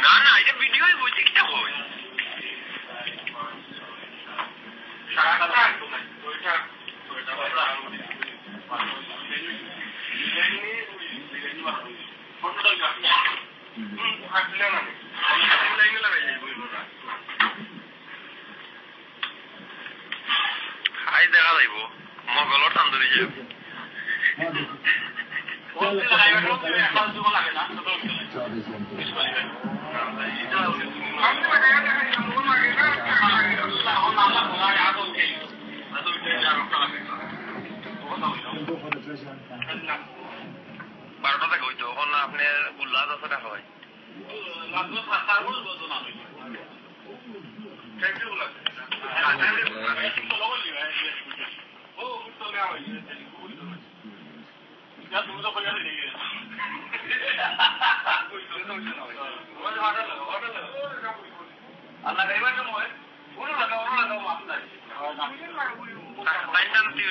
না না এটা ভিডিওই বলছি কিটা কই খাই দেখা যাইব মগলর তান্দুরি যাব বারোটা থেকে হইতো এখন আপনার উল্লাস আছে টাকা হয় আল্লাহ এবার সময় উড়ো লাগাও আপনার টাইম দিও